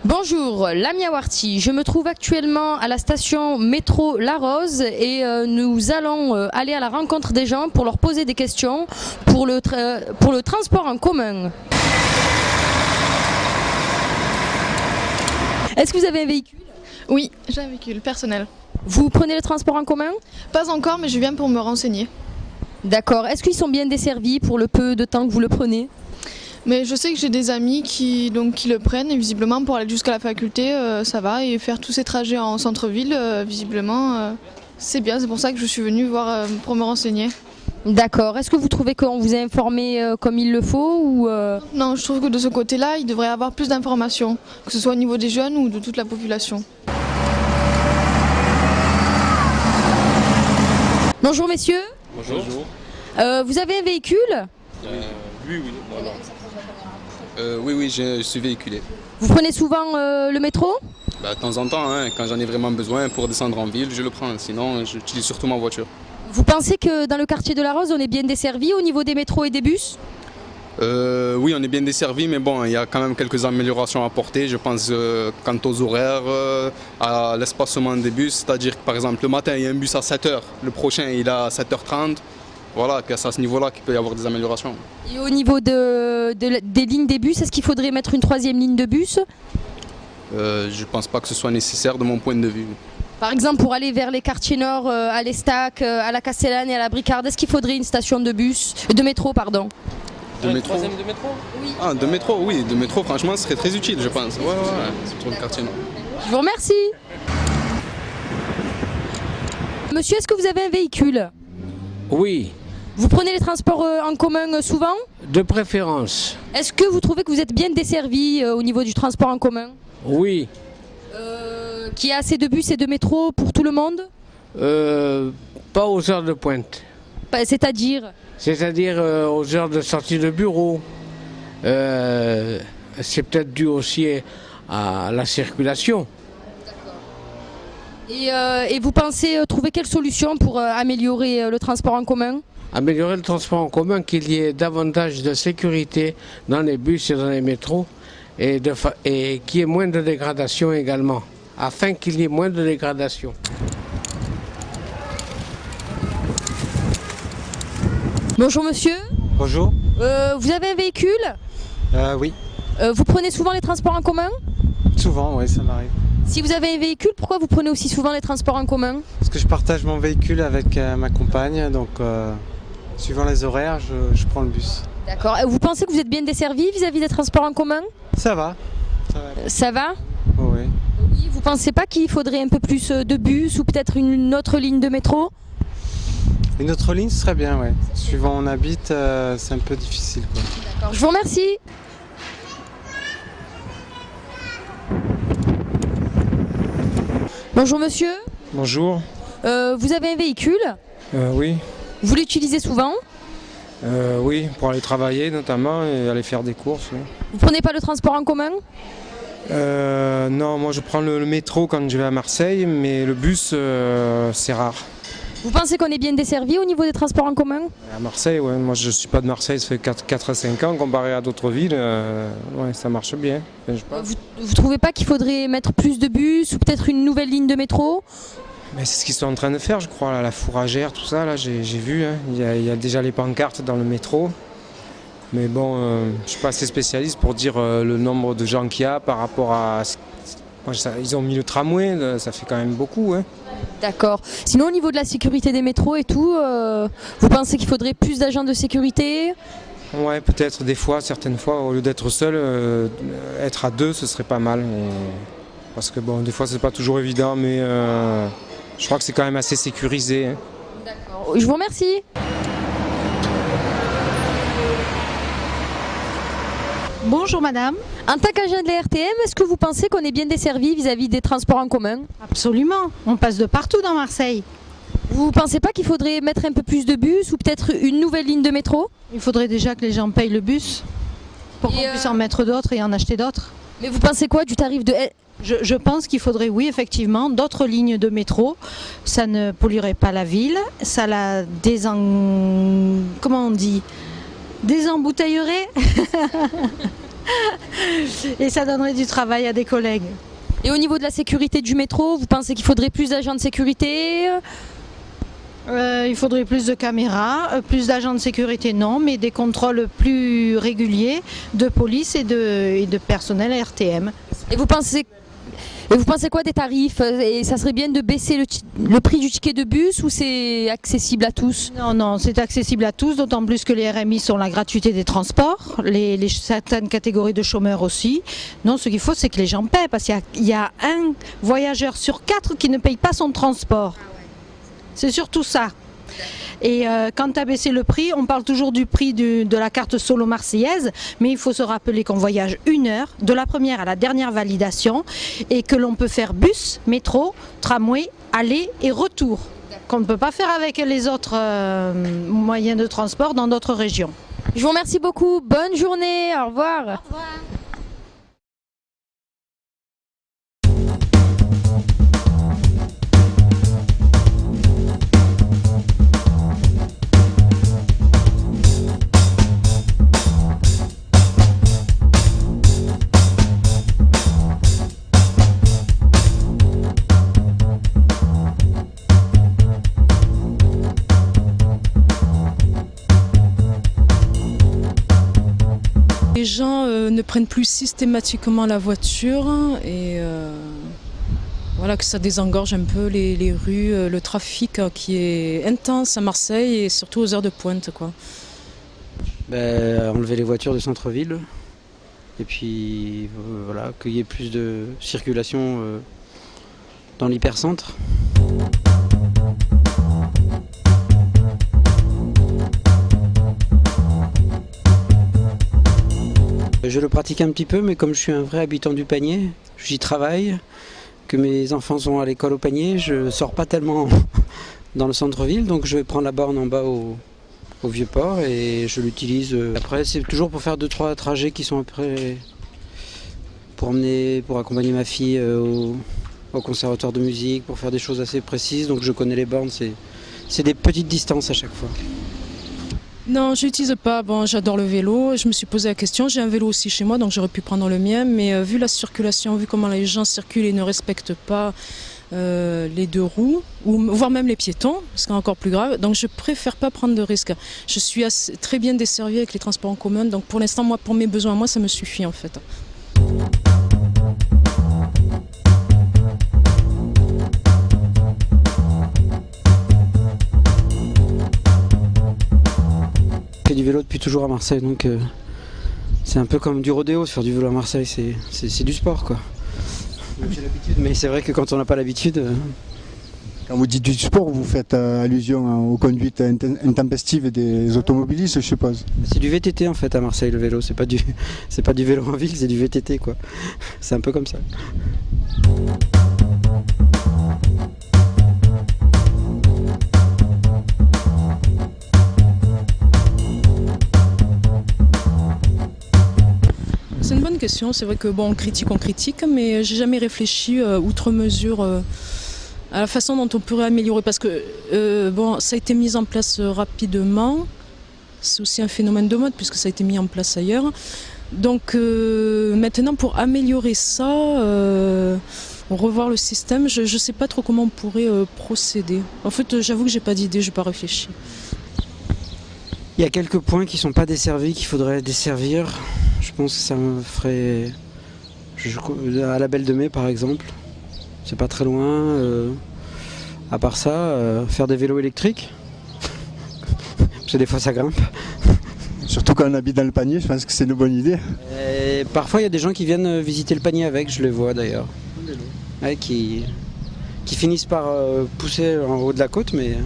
Bonjour, Lamia Warti. Je me trouve actuellement à la station métro La Rose et nous allons aller à la rencontre des gens pour leur poser des questions pour le transport en commun. Est-ce que vous avez un véhicule? Oui, j'ai un véhicule personnel. Vous prenez le transport en commun? Pas encore, mais je viens pour me renseigner. D'accord. Est-ce qu'ils sont bien desservis pour le peu de temps que vous le prenez? Mais je sais que j'ai des amis qui le prennent et visiblement pour aller jusqu'à la faculté, ça va. Et faire tous ces trajets en centre-ville, visiblement, c'est bien. C'est pour ça que je suis venue voir pour me renseigner. D'accord. Est-ce que vous trouvez qu'on vous a informé comme il le faut ou Non, je trouve que de ce côté-là, il devrait y avoir plus d'informations, que ce soit au niveau des jeunes ou de toute la population. Bonjour messieurs. Bonjour. Vous avez un véhicule? Oui. Oui, je suis véhiculé. Vous prenez souvent le métro? De temps en temps, quand j'en ai vraiment besoin pour descendre en ville, je le prends. Sinon, j'utilise surtout ma voiture. Vous pensez que dans le quartier de La Rose, on est bien desservi au niveau des métros et des bus? Oui, on est bien desservi, mais bon, il y a quand même quelques améliorations à apporter. Je pense quant aux horaires, à l'espacement des bus. C'est-à-dire que par exemple, le matin, il y a un bus à 7h, le prochain, il est à 7h30. Voilà, c'est à ce niveau-là qu'il peut y avoir des améliorations. Et au niveau des lignes des bus, est-ce qu'il faudrait mettre une troisième ligne de bus? Je ne pense pas que ce soit nécessaire de mon point de vue. Par exemple, pour aller vers les quartiers nord, à l'Estac, à la Castellane et à la Bricarde, est-ce qu'il faudrait une station de métro, pardon? De métro? Troisième de métro? Oui. Ah, de métro, oui. De métro, franchement, ce serait très utile, je pense. Ouais, c'est pour le quartier nord. Je vous remercie. Monsieur, est-ce que vous avez un véhicule? Oui, Vous prenez les transports en commun souvent? de préférence. Est-ce que vous trouvez que vous êtes bien desservi au niveau du transport en commun? Oui, Qu'il y a assez de bus et de métro pour tout le monde? pas aux heures de pointe. C'est-à-dire? C'est-à-dire aux heures de sortie de bureau. C'est peut-être dû aussi à la circulation. Et vous pensez trouver quelle solution pour améliorer le transport en commun? Améliorer le transport en commun, qu'il y ait davantage de sécurité dans les bus et dans les métros et qu'il y ait moins de dégradation également, afin qu'il y ait moins de dégradation. Bonjour monsieur, Bonjour. vous avez un véhicule? Oui, Vous prenez souvent les transports en commun? souvent, oui, ça m'arrive. Si vous avez un véhicule, pourquoi vous prenez aussi souvent les transports en commun? Parce que je partage mon véhicule avec ma compagne, donc suivant les horaires, je prends le bus. D'accord. Vous pensez que vous êtes bien desservi vis-à-vis des transports en commun? Ça va. Ça va? Oui. Oui. Vous pensez pas qu'il faudrait un peu plus de bus ou peut-être une autre ligne de métro? Une autre ligne, ce serait bien, ouais. Suivant où on habite, c'est un peu difficile, quoi. D'accord. Je vous remercie. Bonjour monsieur, Bonjour. vous avez un véhicule? Oui. Vous l'utilisez souvent? Oui, pour aller travailler notamment et aller faire des courses. Oui. Vous prenez pas le transport en commun? Non, moi je prends le métro quand je vais à Marseille, mais le bus c'est rare. Vous pensez qu'on est bien desservi au niveau des transports en commun? À Marseille, ouais, moi je suis pas de Marseille, ça fait 4 à 5 ans comparé à d'autres villes, ouais, ça marche bien. Enfin, je pense. Vous trouvez pas qu'il faudrait mettre plus de bus ou peut-être une nouvelle ligne de métro? Mais c'est ce qu'ils sont en train de faire, je crois, là, la fourragère, tout ça, là, j'ai vu, hein. Il y a déjà les pancartes dans le métro. Mais bon, je suis pas assez spécialiste pour dire le nombre de gens qu'il y a par rapport à... Ils ont mis le tramway, ça fait quand même beaucoup. Hein. D'accord. Sinon au niveau de la sécurité des métros et tout, vous pensez qu'il faudrait plus d'agents de sécurité? Ouais, peut-être des fois, certaines fois, au lieu d'être seul, être à deux, ce serait pas mal. Parce que bon, des fois c'est pas toujours évident, mais je crois que c'est quand même assez sécurisé. Hein. D'accord. Je vous remercie. Bonjour madame. En tant qu'agent de la RTM, est-ce que vous pensez qu'on est bien desservi vis-à-vis des transports en commun? Absolument, on passe de partout dans Marseille. Vous pensez pas qu'il faudrait mettre un peu plus de bus ou peut-être une nouvelle ligne de métro? Il faudrait déjà que les gens payent le bus pour Et qu'on puisse en mettre d'autres et en acheter d'autres. Mais vous pensez quoi du tarif de... Je pense qu'il faudrait, oui, effectivement, d'autres lignes de métro. Ça ne polluerait pas la ville, ça la comment on dit? Désembouteillerait. Et ça donnerait du travail à des collègues. Et au niveau de la sécurité du métro, vous pensez qu'il faudrait plus d'agents de sécurité? Il faudrait plus de caméras, plus d'agents de sécurité non, mais des contrôles plus réguliers de police et de personnel RTM. Et vous pensez quoi des tarifs? Et ça serait bien de baisser le prix du ticket de bus ou c'est accessible à tous? Non, c'est accessible à tous, d'autant plus que les RMI sont la gratuité des transports, certaines catégories de chômeurs aussi. Non, ce qu'il faut, c'est que les gens paient, parce qu'il y a un voyageur sur 4 qui ne paye pas son transport. C'est surtout ça. Et quant à baisser le prix, on parle toujours du prix de la carte solo marseillaise, mais il faut se rappeler qu'on voyage 1 heure, de la première à la dernière validation, et que l'on peut faire bus, métro, tramway, aller et retour, qu'on ne peut pas faire avec les autres moyens de transport dans d'autres régions. Je vous remercie beaucoup, bonne journée, au revoir. Au revoir. Les gens ne prennent plus systématiquement la voiture et voilà, que ça désengorge un peu les rues, le trafic qui est intense à Marseille et surtout aux heures de pointe, quoi. Enlever les voitures du centre-ville et puis voilà, qu'il y ait plus de circulation dans l'hypercentre. Je le pratique un petit peu, mais comme je suis un vrai habitant du Panier, j'y travaille, que mes enfants sont à l'école au Panier, je ne sors pas tellement dans le centre-ville, donc je vais prendre la borne en bas au Vieux-Port et je l'utilise. Après, c'est toujours pour faire 2-3 trajets qui sont après pour accompagner ma fille au conservatoire de musique, pour faire des choses assez précises, donc je connais les bornes, c'est des petites distances à chaque fois. Non, je n'utilise pas. Bon, j'adore le vélo. Je me suis posé la question. J'ai un vélo aussi chez moi, donc j'aurais pu prendre le mien. Mais vu la circulation, vu comment les gens circulent et ne respectent pas les 2 roues, voire même les piétons, ce qui est encore plus grave. Donc je préfère pas prendre de risques. Je suis très bien desservie avec les transports en commun. Donc pour l'instant, moi, pour mes besoins, moi, ça me suffit en fait. Je fais du vélo depuis toujours à Marseille, donc c'est un peu comme du rodéo, faire du vélo à Marseille, c'est du sport quoi. J'ai l'habitude, mais c'est vrai que quand on n'a pas l'habitude... Quand vous dites du sport, vous faites allusion aux conduites intempestives des automobilistes, je suppose. C'est du VTT en fait à Marseille le vélo, c'est pas du vélo en ville, c'est du VTT quoi. C'est un peu comme ça. C'est une bonne question. C'est vrai que bon, on critique, mais j'ai jamais réfléchi outre mesure à la façon dont on pourrait améliorer. Parce que bon, ça a été mis en place rapidement. C'est aussi un phénomène de mode puisque ça a été mis en place ailleurs. Donc maintenant, pour améliorer ça, revoir le système, je ne sais pas trop comment on pourrait procéder. En fait, j'avoue que j'ai pas d'idée, je n'ai pas réfléchi. Il y a quelques points qui ne sont pas desservis, qu'il faudrait desservir. Je pense que ça me ferait... à la Belle de Mai par exemple, c'est pas très loin. À part ça, faire des vélos électriques, parce que des fois ça grimpe. Surtout quand on habite dans le Panier, je pense que c'est une bonne idée. Et parfois il y a des gens qui viennent visiter le Panier avec, je les vois d'ailleurs. Ouais, qui finissent par pousser en haut de la côte, mais...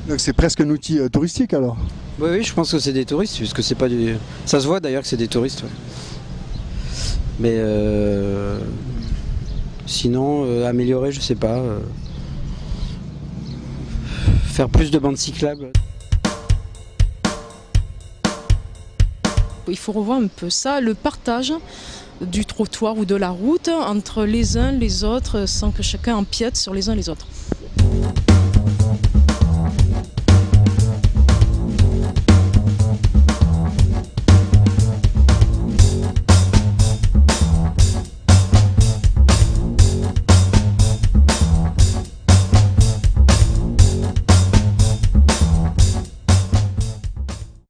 Donc c'est presque un outil touristique alors? Oui, je pense que c'est des touristes, puisque c'est pas du... Ça se voit d'ailleurs que c'est des touristes. Ouais. Mais sinon, améliorer, je sais pas. Faire plus de bandes cyclables. Il faut revoir un peu ça, le partage du trottoir ou de la route entre les uns les autres, sans que chacun empiète sur les uns les autres.